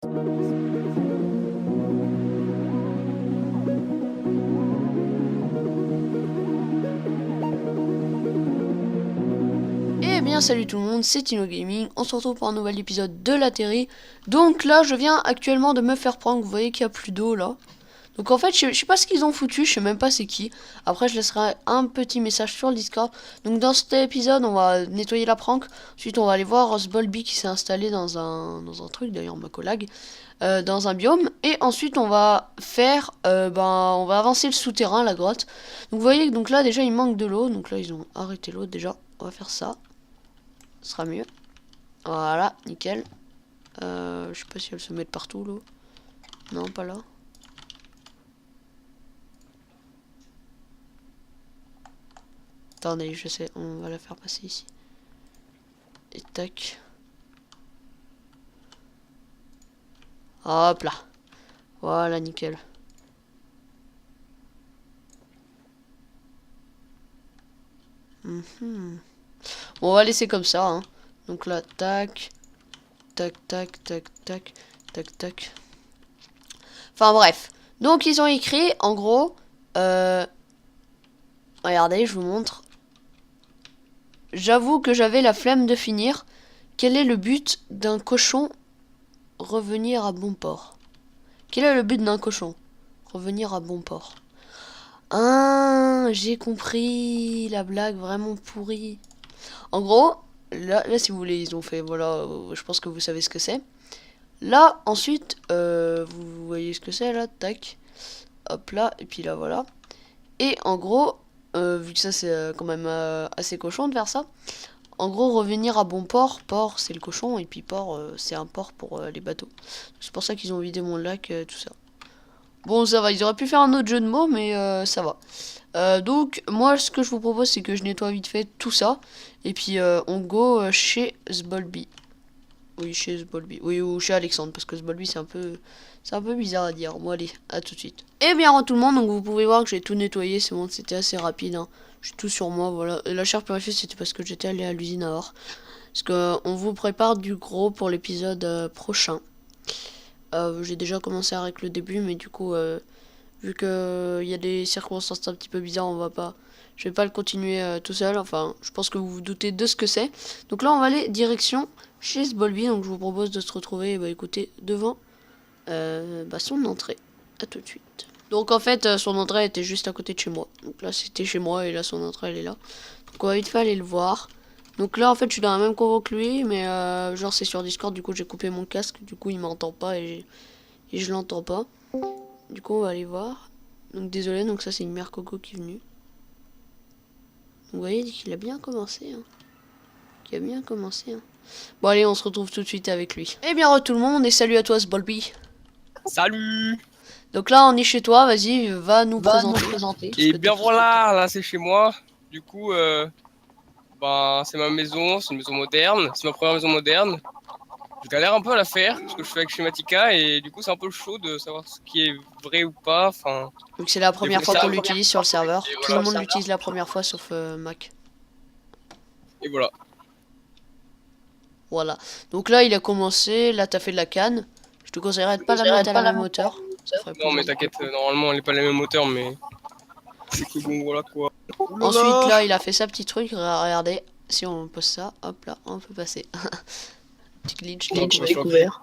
Eh bien salut tout le monde, c'est Tino Gaming, on se retrouve pour un nouvel épisode de la Terry. Donc là je viens actuellement de me faire prendre, vous voyez qu'il n'y a plus d'eau là. Donc en fait je sais pas ce qu'ils ont foutu, je sais même pas c'est qui. Après je laisserai un petit message sur le Discord. Donc dans cet épisode on va nettoyer la prank. Ensuite on va aller voir Rosbolby qui s'est installé dans un truc, d'ailleurs ma collègue. Dans un biome. Et ensuite on va faire, on va avancer le souterrain, la grotte. Donc vous voyez, donc là déjà il manque de l'eau. Donc là ils ont arrêté l'eau déjà, on va faire ça. Ce sera mieux. Voilà, nickel. Je sais pas si elle se met partout l'eau. Non, pas là. Attendez, je sais, on va la faire passer ici. Et tac. Hop là. Voilà, nickel. Bon, on va laisser comme ça, hein. Donc là, tac. Tac, tac, tac, tac, tac, tac. Enfin bref. Donc ils ont écrit, en gros, regardez, je vous montre. J'avoue que j'avais la flemme de finir. Quel est le but d'un cochon? Revenir à bon port. Quel est le but d'un cochon? Revenir à bon port. Ah, j'ai compris la blague vraiment pourrie. En gros, là si vous voulez, ils ont fait, voilà, je pense que vous savez ce que c'est. Là, ensuite, vous voyez ce que c'est là, tac. Hop là, et puis là, voilà. Et en gros, vu que ça c'est quand même assez cochon de faire ça. En gros, revenir à bon port. Port, c'est le cochon. Et puis port, c'est un port pour les bateaux. C'est pour ça qu'ils ont vidé mon lac, tout ça. Bon, ça va. Ils auraient pu faire un autre jeu de mots, mais ça va. Donc, moi, ce que je vous propose, c'est que je nettoie vite fait tout ça. Et puis, on go chez Zbolby. Oui, chez Zbolby. Oui, ou chez Alexandre. Parce que Zbolby, c'est un peu bizarre à dire. Bon, allez, à tout de suite. Et bien, tout le monde. Donc, vous pouvez voir que j'ai tout nettoyé. C'est bon, c'était assez rapide. Hein. J'ai tout sur moi, voilà. Et la chair purifiée, c'était parce que j'étais allé à l'usine à or. Parce qu'on vous prépare du gros pour l'épisode prochain. J'ai déjà commencé avec le début, mais du coup, vu qu'il y a des circonstances un petit peu bizarres, je vais pas le continuer tout seul. Enfin, je pense que vous vous doutez de ce que c'est. Donc là, on va aller direction chez Zbolby. Donc je vous propose de se retrouver, écoutez, devant son entrée. À tout de suite. Donc en fait, son entrée était juste à côté de chez moi. Donc là, c'était chez moi et là, son entrée, elle est là. Donc on va vite fait aller le voir. Donc là, en fait, je suis dans la même convo que lui, mais genre c'est sur Discord. Du coup, j'ai coupé mon casque. Du coup, il m'entend pas et je l'entends pas. Du coup, on va aller voir. Donc désolé, donc ça, c'est une mère Coco qui est venue. Donc, vous voyez qu'il a bien commencé. Hein. Qu'il a bien commencé. Hein. Bon, allez, on se retrouve tout de suite avec lui. Eh bien, tout le monde et salut à toi, Zbolby. Salut. Donc là, on est chez toi. Vas-y, va nous présenter. Et bien voilà, là c'est chez moi. Du coup, c'est ma maison, c'est une maison moderne, c'est ma première maison moderne. Je galère un peu à la faire, parce que je fais avec Schematica, et du coup c'est un peu chaud de savoir ce qui est vrai ou pas. Enfin, Donc c'est la première fois qu'on l'utilise sur le serveur. et Tout le voilà. monde l'utilise la première fois, sauf Mac. Et voilà. Voilà. Donc là, il a commencé. Là, t'as fait de la canne. Je te conseillerais de pas la mettre à la même hauteur. Non mais t'inquiète, normalement elle est pas la même hauteur, mais c'est que bon voilà quoi. Ensuite, là, il a fait sa petite truc. Regardez, si on pose ça, hop là, on peut passer. Petit glitch découvert.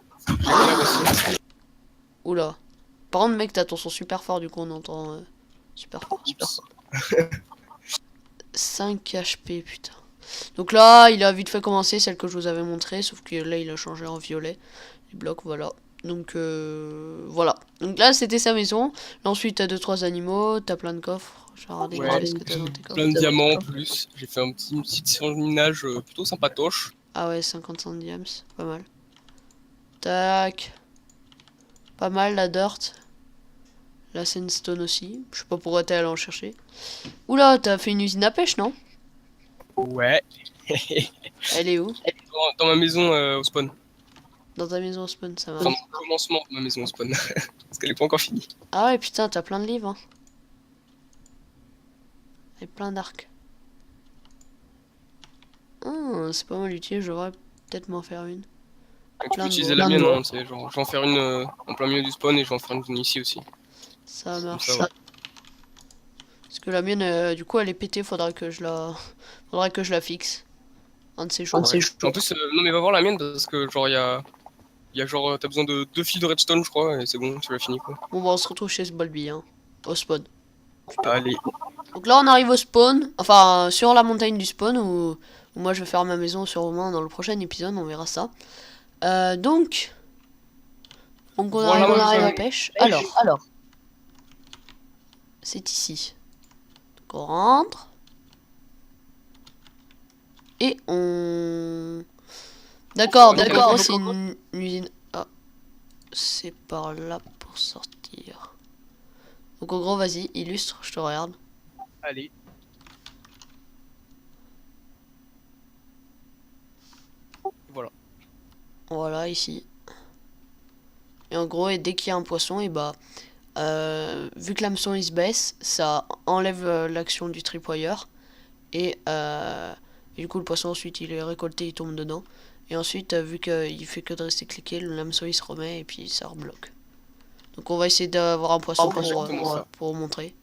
Oula. Par contre, mec, t'as ton son super fort, du coup, on entend super fort. 5 HP, putain. Donc là, il a vite fait commencer celle que je vous avais montré, sauf que là, il a changé en violet. Les blocs, voilà. Donc voilà. Donc là, c'était sa maison. Là, ensuite, t'as 2-3 animaux, t'as plein de coffres. Je vais regarder ce que t'as dans tes coffres. Plein de diamants en plus. J'ai fait une petite séance de minage plutôt sympatoche. Ah ouais, 50 diams, pas mal. Tac. Pas mal la dirt. La sandstone aussi. Je sais pas pourquoi t'es allé en chercher. Oula, t'as fait une usine à pêche, non? Ouais. Elle est où? Dans ma maison au spawn. Dans ta maison au spawn, ça va. Enfin, au commencement de ma maison au spawn. Parce qu'elle est pas encore finie. Ah ouais, putain, t'as plein de livres. Hein. Et plein d'arcs. C'est pas mal utile, je devrais peut-être m'en faire une. Et tu peux plein de utiliser bois. la mienne, hein, c'est genre, je vais en faire une en plein milieu du spawn et je vais en faire une ici aussi. Ça Comme marche. ça, ouais. Parce que la mienne, du coup, elle est pétée, faudrait que je la fixe. Un de ces jours. Ouais. En plus, non mais va voir la mienne parce que genre il y a genre t'as besoin de 2 fils de redstone je crois et c'est bon, tu l'as fini quoi. Bon, bah, on se retrouve chez ce Bolby, hein. Au spawn. Plutôt. Allez, Donc là, on arrive au spawn. Enfin, sur la montagne du spawn où moi je vais faire ma maison sûrement dans le prochain épisode, on verra ça. Donc on voilà arrive, mon à la ami. pêche. Alors, c'est ici. Donc on rentre. Et on... D'accord, Ouais, donc nickel. en gros c'est une usine. Ah, c'est par là pour sortir. Donc en gros, vas-y, illustre, je te regarde. Allez. Voilà. Voilà, ici. Et en gros, et dès qu'il y a un poisson, et bah, vu que l'hameçon il se baisse, ça enlève l'action du tripwire. Et du coup, le poisson ensuite il est récolté, il tombe dedans. Et ensuite, vu qu'il fait que de rester cliqué, le hameçon il se remet et puis ça rebloque. Donc on va essayer d'avoir un poisson Exactement ça. pour montrer.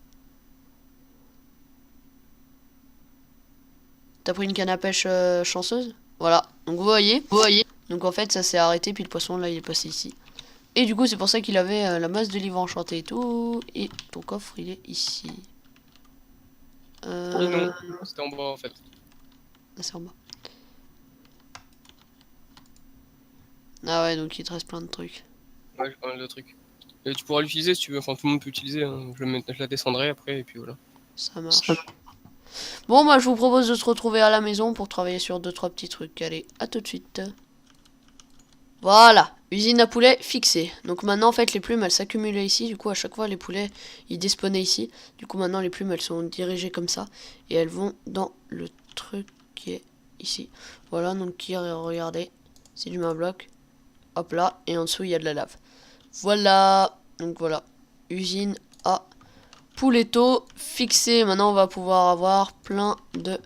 T'as pris une canne à pêche chanceuse? Voilà. Donc vous voyez. Donc en fait, ça s'est arrêté, puis le poisson là il est passé ici. Et du coup, c'est pour ça qu'il avait la masse de livres enchantés et tout. Et ton coffre il est ici. Et non, c'était en bas en fait. Ah, c'est en bas. Ah ouais, donc il te reste plein de trucs. Ouais, j'ai pas mal de trucs. Et tu pourras l'utiliser si tu veux, enfin tout le monde peut utiliser, hein. Je la descendrai après et puis voilà. Ça marche. Bon, moi je vous propose de se retrouver à la maison pour travailler sur 2-3 petits trucs. Allez, à tout de suite. Voilà, usine à poulets fixée. Donc maintenant en fait les plumes elles s'accumulaient ici. Du coup à chaque fois les poulets ils despawnaient ici. Du coup maintenant les plumes elles sont dirigées comme ça. Et elles vont dans le truc qui est ici. Voilà, donc qui regardez. Si je mets un bloc. Hop là. Et en dessous il y a de la lave. Voilà. Donc voilà. Usine à pouletto fixée. Maintenant on va pouvoir avoir plein de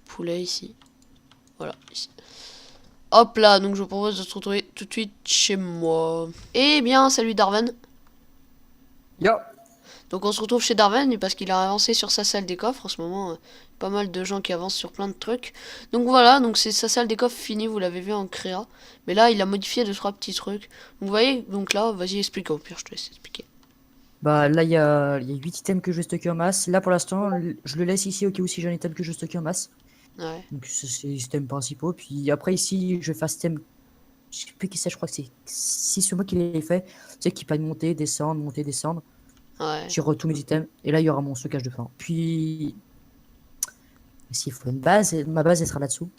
poulets ici. Voilà, ici. Hop là, donc je vous propose de se retrouver tout de suite chez moi. Eh bien, salut Darwin. Yo. Donc on se retrouve chez Darwin parce qu'il a avancé sur sa salle des coffres. En ce moment, pas mal de gens qui avancent sur plein de trucs. Donc voilà, donc c'est sa salle des coffres finie, vous l'avez vu en créa. Mais là, il a modifié 2-3 petits trucs. Donc vous voyez, donc là, vas-y, explique. Au pire, je te laisse expliquer. Bah là il y a 8 items que je vais stocker en masse. Là pour l'instant je le laisse ici au cas où si j'ai un item que je veux stocker en masse. Ouais. Donc c'est les items principaux. Puis après ici je vais faire ce item. Je sais plus qui c'est, je crois que c'est moi qui l'ai fait. Tu sais qui permet de monter, descendre. Ouais. J'ai tous mes items. Et là il y aura mon stockage de fin. Puis s'il faut une base, ma base elle sera là-dessous.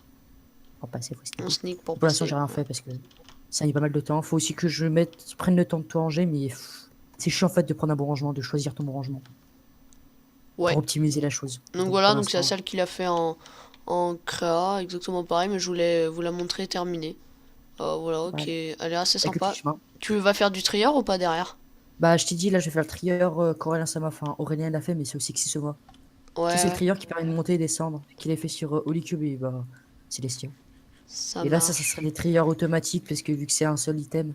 Faut passer, faut On sneak pour pour l'instant passer. j'ai rien fait parce que ça a mis pas mal de temps. Faut aussi que je prenne le temps de tout ranger, mais c'est chiant en fait de prendre un bon rangement, de choisir ton bon rangement. Ouais. Pour optimiser la chose. Donc voilà, pour donc c'est la l'instant, salle qu'il a fait en créa, exactement pareil, mais je voulais vous la montrer terminée. Voilà, ok, ouais, elle est assez avec le sympa. petit chemin. Tu vas faire du trieur ou pas derrière? Bah, je t'ai dit, là, je vais faire le trieur qu'Aurélien ça m'a fait. Enfin, Aurélien l'a fait, mais c'est aussi que c'est moi. Tu sais, c'est le Ouais, trieur qui permet de monter et descendre, qu'il a fait sur Holycube et bah, Célestia. ça Et là, ça marche. serait des trieurs automatiques parce que vu que c'est un seul item.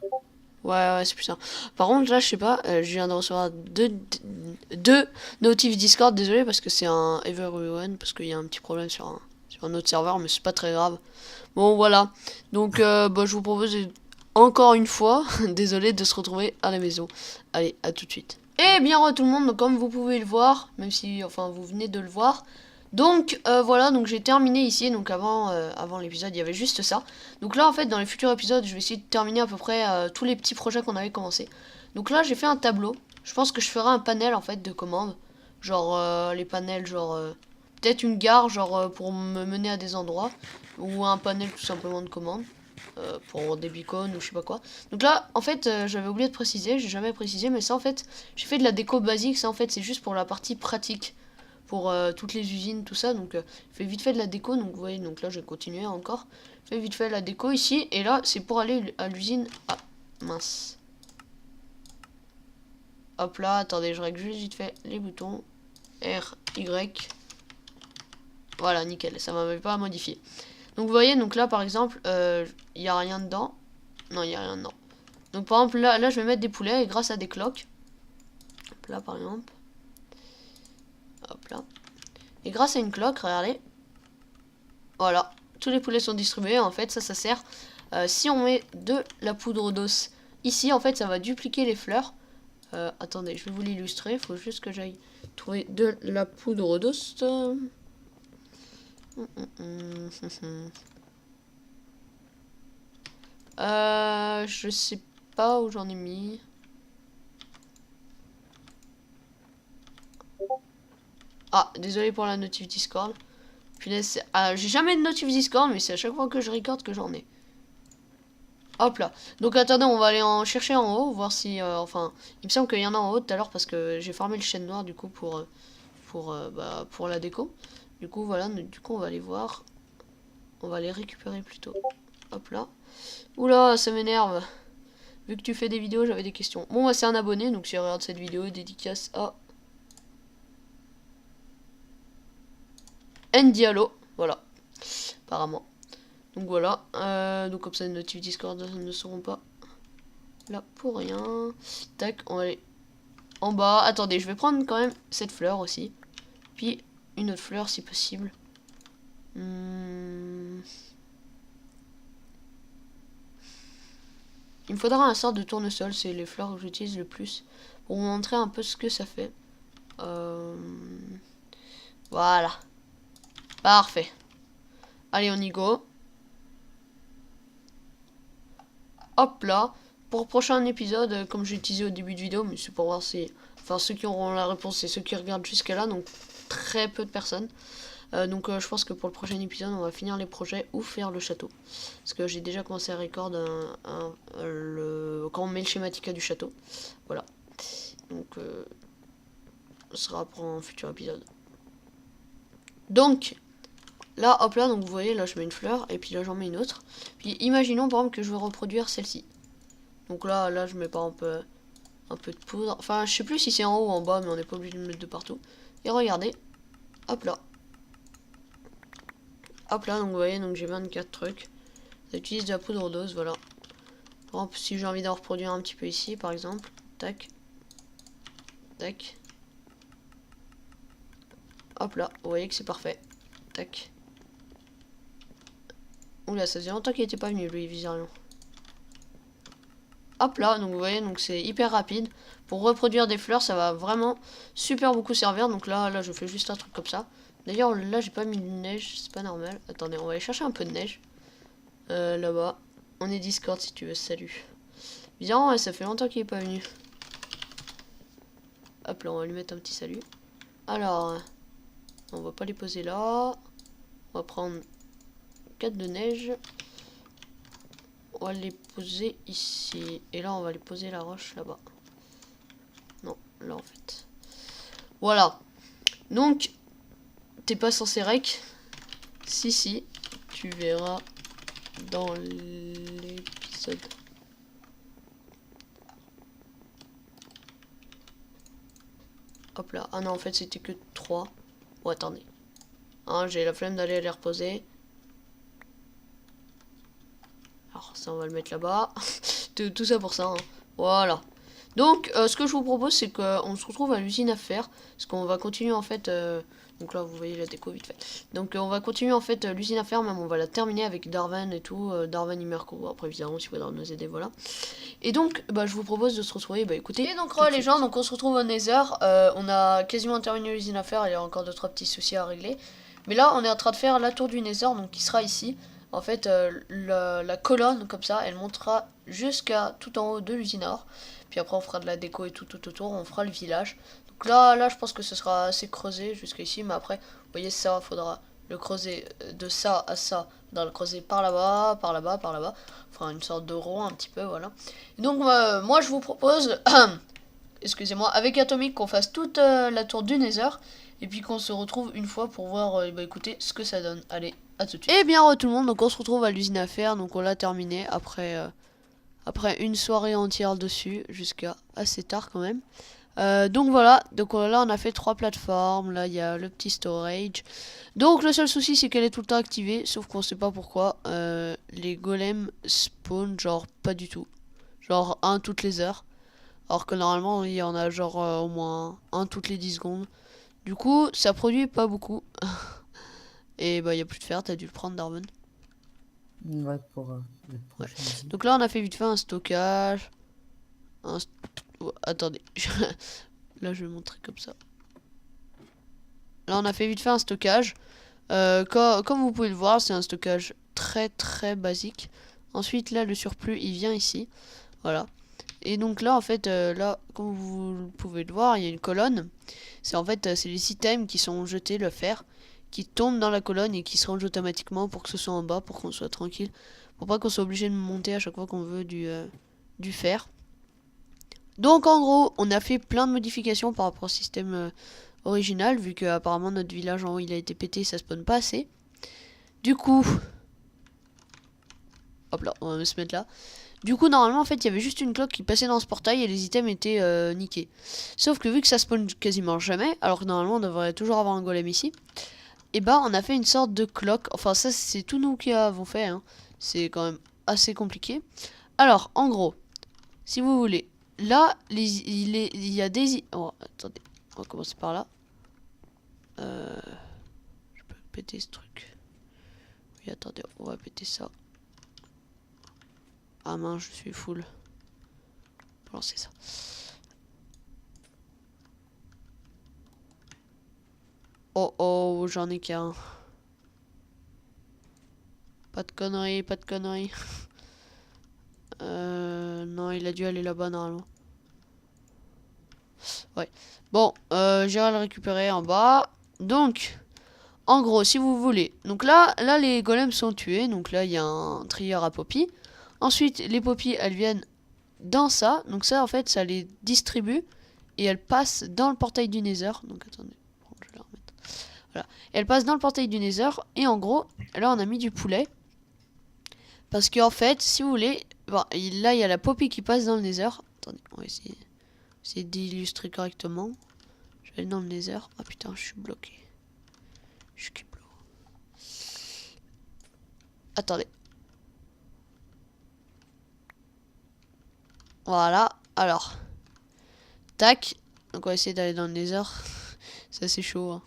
Ouais, c'est plus ça. Par contre, là, je sais pas, je viens de recevoir deux notifs Discord, désolé, parce que c'est un Everyone, parce qu'il y a un petit problème sur un autre serveur, mais c'est pas très grave. Bon, voilà. Donc, bah, je vous propose encore une fois, désolé, de se retrouver à la maison. Allez, à tout de suite. Et bien, tout le monde, donc, comme vous pouvez le voir, même si, enfin, vous venez de le voir. Donc, voilà, donc j'ai terminé ici. Donc, avant l'épisode, il y avait juste ça. Donc là, en fait, dans les futurs épisodes, je vais essayer de terminer à peu près tous les petits projets qu'on avait commencé. Donc là, j'ai fait un tableau. Je pense que je ferai un panel, en fait, de commandes. Genre, les panels, genre... peut-être une gare, genre, pour me mener à des endroits. Ou un panel, tout simplement, de commandes. Pour des beacons ou je sais pas quoi. Donc là, en fait, j'avais oublié de préciser. J'ai jamais précisé, mais ça, en fait, j'ai fait de la déco basique. Ça, en fait, c'est juste pour la partie pratique. Pour toutes les usines, tout ça. Donc, je fais vite fait de la déco. Donc, vous voyez, donc là, je vais continuer encore. Je fais vite fait la déco ici. Et là, c'est pour aller à l'usine. Ah, mince. Hop là, attendez, je règle juste vite fait les boutons. R, Y. Voilà, nickel. Ça m'avait pas modifié. Donc, vous voyez, donc là, par exemple, il n'y a rien dedans. Non, il n'y a rien dedans. Donc par exemple, là, je vais mettre des poulets et grâce à des cloques. Hop là, par exemple. Hop là. Et grâce à une cloque, regardez. Voilà. Tous les poulets sont distribués. En fait, ça sert. Si on met de la poudre d'os ici, en fait, ça va dupliquer les fleurs. Attendez, je vais vous l'illustrer. Il faut juste que j'aille trouver de la poudre d'os. Je sais pas où j'en ai mis. Ah, désolé pour la notif Discord. Punaise, j'ai jamais de notif Discord, mais c'est à chaque fois que je record que j'en ai. Hop là. Donc attendez, on va aller en chercher en haut, voir si... enfin, il me semble qu'il y en a en haut tout à l'heure parce que j'ai farmé le chêne noir du coup pour la déco. Du coup, voilà, du coup on va aller voir. On va les récupérer plutôt. Hop là. Oula, ça m'énerve. Vu que tu fais des vidéos, j'avais des questions. Bon, moi c'est un abonné, donc si il regarde cette vidéo, dédicace à... Diallo, voilà, apparemment. Donc voilà, donc comme ça les notifs Discord ne seront pas là pour rien. Tac, on va aller en bas. Attendez, je vais prendre quand même cette fleur aussi. Puis une autre fleur si possible. Il me faudra un sort de tournesol, c'est les fleurs que j'utilise le plus. Pour vous montrer un peu ce que ça fait. Voilà. Parfait. Allez, on y go. Hop là. Pour le prochain épisode, comme j'ai utilisé au début de vidéo, mais c'est pour voir si... Enfin, ceux qui auront la réponse, c'est ceux qui regardent jusqu'à là, donc très peu de personnes. Donc je pense que pour le prochain épisode, on va finir les projets ou faire le château. Parce que j'ai déjà commencé à record quand on met le schématica du château. Voilà. Donc ce sera pour un futur épisode. Donc... Là, hop là, donc vous voyez, là je mets une fleur, et puis là j'en mets une autre. Puis imaginons par exemple que je veux reproduire celle-ci. Donc là je mets pas un peu de poudre. Enfin, je sais plus si c'est en haut ou en bas, mais on n'est pas obligé de le mettre de partout. Et regardez, hop là. Hop là, donc vous voyez, donc j'ai 24 trucs. J'utilise de la poudre d'os, voilà. Par exemple, si j'ai envie d'en reproduire un petit peu ici, par exemple. Tac. Tac. Hop là, vous voyez que c'est parfait. Tac. Oula, ça faisait longtemps qu'il était pas venu, lui, bizarrement. Hop là, donc vous voyez, donc c'est hyper rapide. Pour reproduire des fleurs, ça va vraiment super beaucoup servir. Donc là, je fais juste un truc comme ça. D'ailleurs, là, j'ai pas mis de neige, c'est pas normal. Attendez, on va aller chercher un peu de neige. Là-bas. On est Discord si tu veux, salut. Bizarrement, ouais, ça fait longtemps qu'il est pas venu. Hop là, on va lui mettre un petit salut. Alors, on va pas les poser là. On va prendre 4 de neige. On va les poser ici. Et là, on va les poser la roche là-bas. Non, là en fait. Voilà. Donc, t'es pas censé rec. Si, tu verras dans l'épisode. Hop là. Ah non, en fait, c'était que 3. Bon, attendez. Hein, j'ai la flemme d'aller les reposer. Alors ça on va le mettre là-bas. Tout ça pour ça. Hein. Voilà. Donc ce que je vous propose c'est qu'on se retrouve à l'usine à faire. Parce qu'on va continuer en fait. Donc là vous voyez la déco vite fait. Donc on va continuer en fait l'usine à faire. Même on va la terminer avec Darwin et tout. Darwin et Merco. Après évidemment si vous voulez nous aider voilà. Et donc je vous propose de se retrouver. Écoutez. Et donc les gens donc on se retrouve au Nether. On a quasiment terminé l'usine à faire. Il y a encore 2-3 petits soucis à régler. Mais là on est en train de faire la tour du Nether. Donc qui sera ici. En fait, la colonne, comme ça, elle montera jusqu'à tout en haut de l'usine à or. Puis après, on fera de la déco et tout autour. On fera le village. Donc là, je pense que ce sera assez creusé jusqu'à ici. Mais après, vous voyez, ça, faudra le creuser de ça à ça. Dans le creuser par là-bas, par là-bas, par là-bas. Enfin, une sorte de rond un petit peu, voilà. Et donc, moi, je vous propose, excusez-moi, avec Atomic, qu'on fasse toute la tour du Nether. Et puis qu'on se retrouve une fois pour voir, écoutez, ce que ça donne. Allez. À tout de suite. Et bien tout le monde, donc on se retrouve à l'usine à faire, donc on l'a terminé après une soirée entière dessus, jusqu'à assez tard quand même. Donc voilà, donc là on a fait 3 plateformes, là il y a le petit storage. Donc le seul souci c'est qu'elle est tout le temps activée, sauf qu'on sait pas pourquoi. Les golems spawn genre pas du tout. Genre un toutes les heures. Alors que normalement il y en a genre au moins un toutes les 10 secondes. Du coup ça produit pas beaucoup. Et bah il y a plus de fer, t'as dû le prendre Darwin. Ouais, pour le prochain aussi. Donc là on a fait vite fait un stockage. Oh, attendez. Là je vais montrer comme ça. Là on a fait vite fait un stockage. Comme vous pouvez le voir, c'est un stockage très basique. Ensuite là le surplus il vient ici. Voilà. Et donc là en fait là comme vous pouvez le voir il y a une colonne. C'est en fait c'est les items qui sont jetés, le fer, qui tombent dans la colonne et qui se rangent automatiquement pour que ce soit en bas, pour qu'on soit tranquille. Pour pas qu'on soit obligé de monter à chaque fois qu'on veut du fer. Donc en gros on a fait plein de modifications par rapport au système original, vu que apparemment notre village en haut il a été pété, ça spawn pas assez. Du coup, hop là, on va se mettre là. Du coup normalement en fait il y avait juste une cloque qui passait dans ce portail et les items étaient niqués. Sauf que vu que ça spawn quasiment jamais, alors que normalement on devrait toujours avoir un golem ici, et bah on a fait une sorte de cloque. Enfin ça c'est tout nous qui avons fait, hein. C'est quand même assez compliqué. Alors en gros, si vous voulez, là il y a des... Oh attendez, on va commencer par là. Je peux péter ce truc. Oui, attendez, on va péter ça. Ah mince, je suis full. Pour lancer ça. Oh oh, j'en ai qu'un. Pas de conneries, pas de conneries. Non, il a dû aller là-bas normalement. Ouais. Bon, j'irai le récupérer en bas. Donc... En gros, si vous voulez. Donc là les golems sont tués. Donc là, il y a un trieur à poppy. Ensuite, les poppy, elles viennent dans ça. Donc ça, en fait, ça les distribue. Et elles passent dans le portail du Nether. Donc attendez, je vais la remettre. Voilà. Elles passent dans le portail du Nether. Et en gros, là, on a mis du poulet. Parce qu'en fait, si vous voulez... Bon, là, il y a la poppy qui passe dans le Nether. Attendez, on va essayer d'illustrer correctement. Je vais aller dans le Nether. Ah putain, je suis bloqué. Je suis kiblo. Attendez. Voilà. Alors. Tac. Donc on va essayer d'aller dans le Nether. C'est assez chaud. Hein.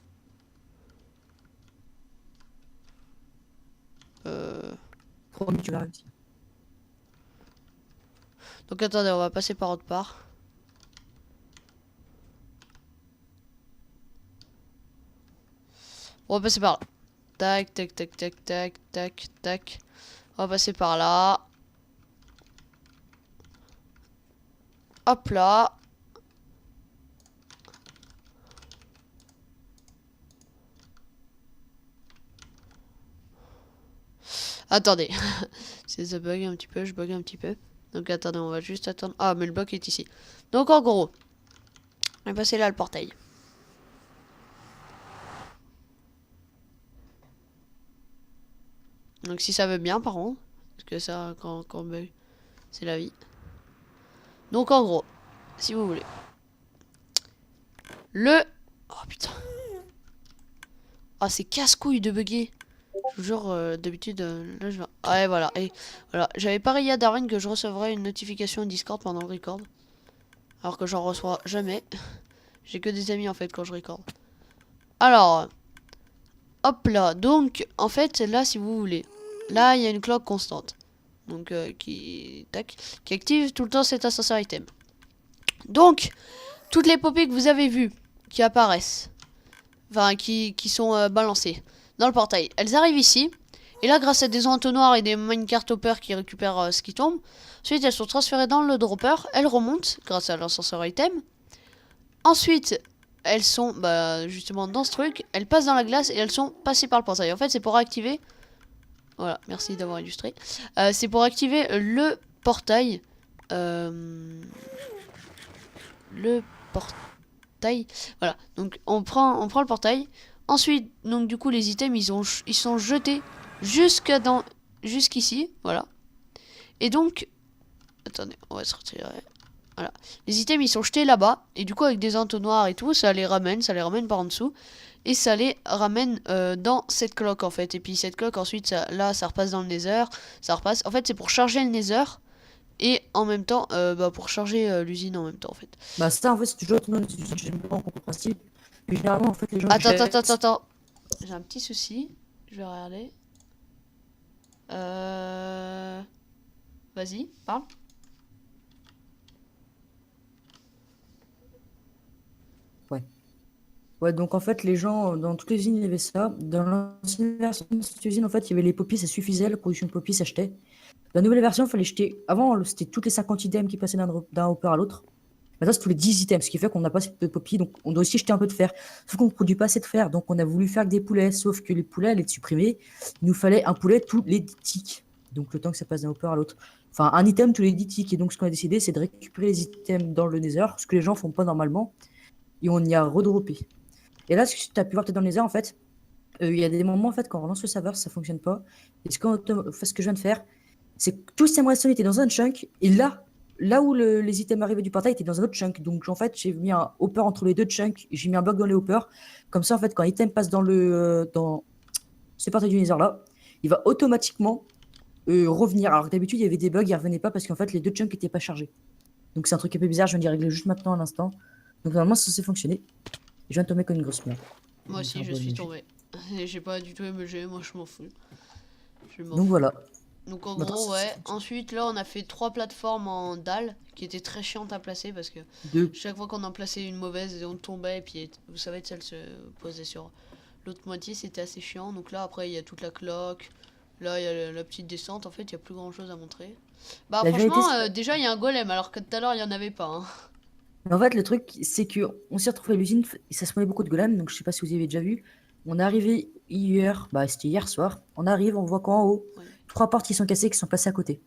Promis, tu vas réussir. Donc attendez, on va passer par autre part. On va passer par là. Tac, tac, tac, tac, tac, tac, tac. On va passer par là. Hop là. Attendez. C'est ça bug un petit peu, je bug un petit peu. Donc attendez, on va juste attendre. Ah, mais le bloc est ici. Donc en gros, on va passer là le portail. Donc si ça veut bien par contre. Parce que ça, quand on bug, c'est la vie. Donc en gros, si vous voulez. Oh putain. Ah, c'est casse-couille de bugger. Je vous jure, d'habitude, là je vais... Ouais, voilà. Et voilà. J'avais parié à Darwin que je recevrais une notification Discord pendant le record. Alors que j'en reçois jamais. J'ai que des amis en fait quand je record. Alors, hop là. Donc, en fait, là, si vous voulez, là, il y a une cloque constante. Donc, qui active tout le temps cet ascenseur item. Donc, toutes les poupées que vous avez vues, qui apparaissent, enfin, qui sont balancées dans le portail, elles arrivent ici. Et là, grâce à des entonnoirs et des minecart hoppers qui récupèrent ce qui tombe, ensuite elles sont transférées dans le dropper, elles remontent grâce à l'ascenseur item. Ensuite, elles sont justement dans ce truc, elles passent dans la glace et elles sont passées par le portail. En fait, c'est pour activer... Voilà, merci d'avoir illustré. C'est pour activer le portail. Le portail. Voilà, donc on prend le portail. Ensuite, donc du coup, les items, ils sont jetés jusqu'ici. Voilà. Et donc... Attendez, on va se retirer. Voilà. Les items, ils sont jetés là-bas. Et du coup, avec des entonnoirs et tout, ça les ramène par en dessous. Et ça les ramène dans cette cloque, en fait. Et puis cette cloque, ensuite, ça repasse dans le nether. Ça repasse. En fait, c'est pour charger le nether. Et en même temps, pour charger l'usine en même temps, en fait. Bah ça en fait c'est toujours autonome, j'aime pas en principe. Mais généralement en fait les gens Attends. J'ai un petit souci. Je vais regarder. Vas-y, parle. Ouais, donc en fait les gens dans toutes les usines il y avait ça. Dans l'ancienne version de cette usine en fait il y avait les poppies, ça suffisait, la production de poppies s'achetait. La nouvelle version il fallait jeter, avant c'était toutes les 50 items qui passaient d'un hopper à l'autre. Maintenant c'est tous les 10 items, ce qui fait qu'on n'a pas assez de poppies, donc on doit aussi jeter un peu de fer. Sauf qu'on ne produit pas assez de fer, donc on a voulu faire que des poulets, sauf que les poulets allaient être supprimés. Il nous fallait un poulet tous les 10 ticks, donc le temps que ça passe d'un hopper à l'autre. Enfin un item tous les 10 ticks, et donc ce qu'on a décidé c'est de récupérer les items dans le nether, ce que les gens font pas normalement, et on y a redroppé. Et là, ce que tu as pu voir peut-être dans les airs, en fait, il y a des moments, en fait, quand on relance le serveur, ça fonctionne pas. Et ce que je viens de faire, c'est que tout le système redstone était dans un chunk, et là où les items arrivaient du portail étaient dans un autre chunk. Donc, en fait, j'ai mis un hopper entre les deux chunks, j'ai mis un bloc dans les hoppers. Comme ça, en fait, quand l'item passe dans ce portail du nether là, il va automatiquement revenir. Alors que d'habitude, il y avait des bugs, il revenait pas parce qu'en fait, les deux chunks n'étaient pas chargés. Donc, c'est un truc un peu bizarre, je viens d'y régler juste maintenant à l'instant. Donc, normalement, ça s'est fonctionné. Et je viens de tomber comme une grosse merde. Moi aussi, je suis tombé. J'ai pas du tout aimé, moi je m'en fous. Donc voilà. Donc en Maintenant, gros, ouais. Ensuite, là, on a fait 3 plateformes en dalle qui étaient très chiantes à placer parce que chaque fois qu'on en plaçait une mauvaise, on tombait et puis vous savez, celle se posait sur l'autre moitié, c'était assez chiant. Donc là, après, il y a toute la cloque. Là, il y a la petite descente. En fait, il y a plus grand chose à montrer. Bah, La vérité, franchement, déjà, il y a un golem alors que tout à l'heure, il y en avait pas. Hein. en fait, le truc, c'est que on s'est retrouvé à l'usine et ça se prenait beaucoup de golems. Donc, je sais pas si vous avez déjà vu. On est arrivé hier, bah, c'était hier soir. On arrive, on voit qu'en haut, Ouais. 3 portes qui sont cassées, qui sont passées à côté.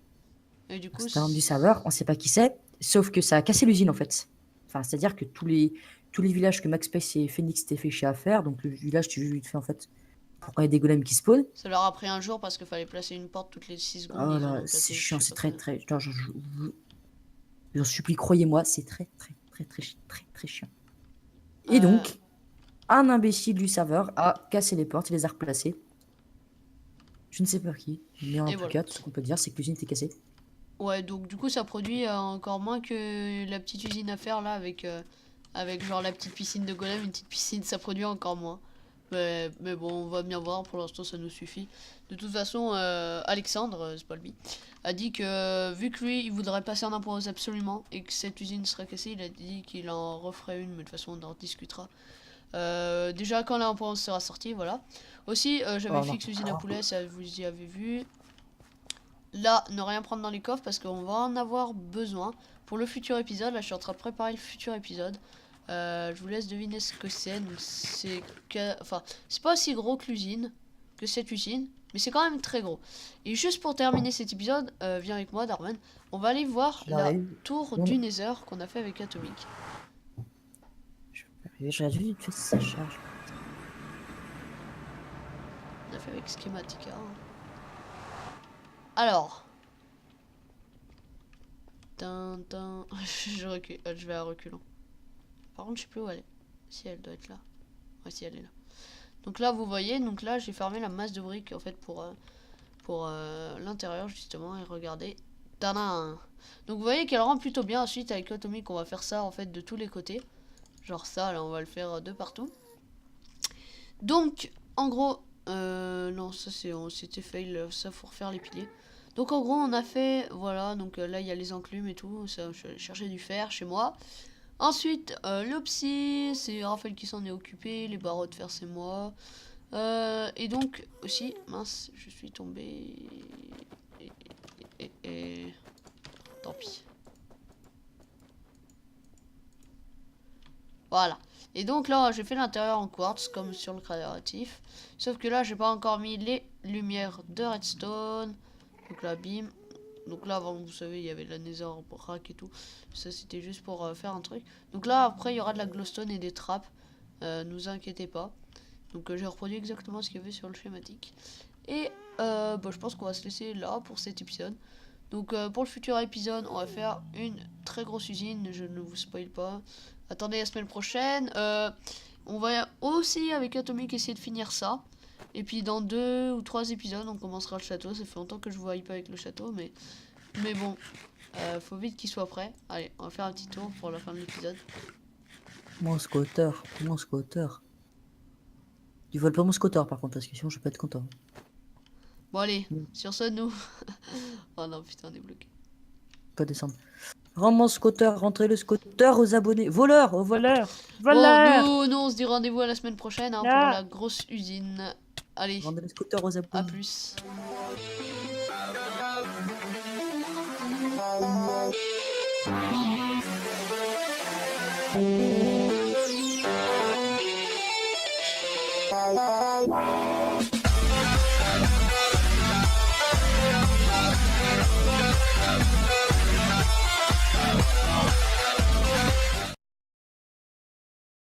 Et du coup, C'est un homme du serveur, on sait pas qui c'est, sauf que ça a cassé l'usine en fait. Enfin, c'est-à-dire que tous les villages que MaxSpace et Phoenix étaient fait chier à faire, donc le village, tu vite fait en fait, pour quand il y a des golems qui spawnent. ça leur a pris un jour parce qu'il fallait placer une porte toutes les 6 secondes. Oh Ils en là, ont c'est placé, chiant, je sais c'est pas très, combien. très. Genre, j'en supplie, croyez-moi, c'est très, très, très, très, très, très chiant. Et donc, un imbécile du serveur a cassé les portes, il les a replacées. Je ne sais pas qui, mais en Et tout voilà. cas, tout ce qu'on peut dire, c'est que l'usine était cassée. Ouais, donc du coup, ça produit encore moins que la petite usine à faire là avec genre la petite piscine de golem, une petite piscine, ça produit encore moins. Mais bon, on va bien voir, pour l'instant ça nous suffit. De toute façon, Alexandre, c'est pas lui, a dit que vu que lui, il voudrait passer en impose absolument et que cette usine serait cassée, il a dit qu'il en referait une, mais de toute façon on en discutera. Déjà quand l'impose sera sortie, voilà. Aussi, j'avais Oh non. fixe usine à poulet, ça vous y avez vu. Là, ne rien prendre dans les coffres parce qu'on va en avoir besoin pour le futur épisode. Là, je suis en train de préparer le futur épisode. Je vous laisse deviner ce que c'est. Enfin, c'est pas aussi gros que l'usine, que cette usine, mais c'est quand même très gros. Et juste pour terminer cet épisode, viens avec moi, Darman. On va aller voir la J'arrive. tour Bon. du Nether qu'on a fait avec Atomic. J'aurais dû vite fait si ça charge. On a fait avec Schematica. Hein. Alors. Je recule, je vais à reculons. Par contre, je sais plus où elle est. Si elle doit être là. Ouais, si elle est là. Donc là, vous voyez, donc là, j'ai fermé la masse de briques en fait pour l'intérieur justement. Et regardez, tadam. Donc vous voyez qu'elle rend plutôt bien. Ensuite, avec Atomic, on va faire ça en fait de tous les côtés. Genre ça, là, on va le faire de partout. Donc, en gros, non, ça c'était fail. Ça, faut refaire les piliers. Donc en gros, on a fait, voilà. Donc là, il y a les enclumes et tout. Ça, je vais chercher du fer chez moi. Ensuite, l'opsie, c'est Raphaël qui s'en est occupé. Les barreaux de fer, c'est moi. Et donc, aussi, mince, je suis tombé. Et tant pis. Voilà. Et donc là, j'ai fait l'intérieur en quartz, comme sur le créatif. Sauf que là, j'ai pas encore mis les lumières de redstone. Donc là, bim. Donc là, avant, vous savez, il y avait de la netherrack et tout. Ça, c'était juste pour faire un truc. Donc là, après, il y aura de la glowstone et des trappes. Ne vous inquiétez pas. Donc j'ai reproduit exactement ce qu'il y avait sur le schématique. Et je pense qu'on va se laisser là pour cet épisode. Donc pour le futur épisode, on va faire une très grosse usine, je ne vous spoil pas. Attendez la semaine prochaine. On va aussi avec Atomic essayer de finir ça. Et puis dans 2 ou 3 épisodes, on commencera le château. Ça fait longtemps que je vous hype avec le château, mais bon, faut vite qu'il soit prêt. Allez, on va faire un petit tour pour la fin de l'épisode. Mon scooter. Ils volent pas mon scooter par contre, parce que sinon je peux être content. Bon allez, sur ce, nous... oh non, putain, on est bloqué. Pas descendre. Rends mon scooter, rentrez le scooter aux abonnés. Voleurs, aux voleurs. Bon, nous, on se dit rendez-vous à la semaine prochaine pour la grosse usine. Allez, Rendez le scooter aux abonnés. à plus.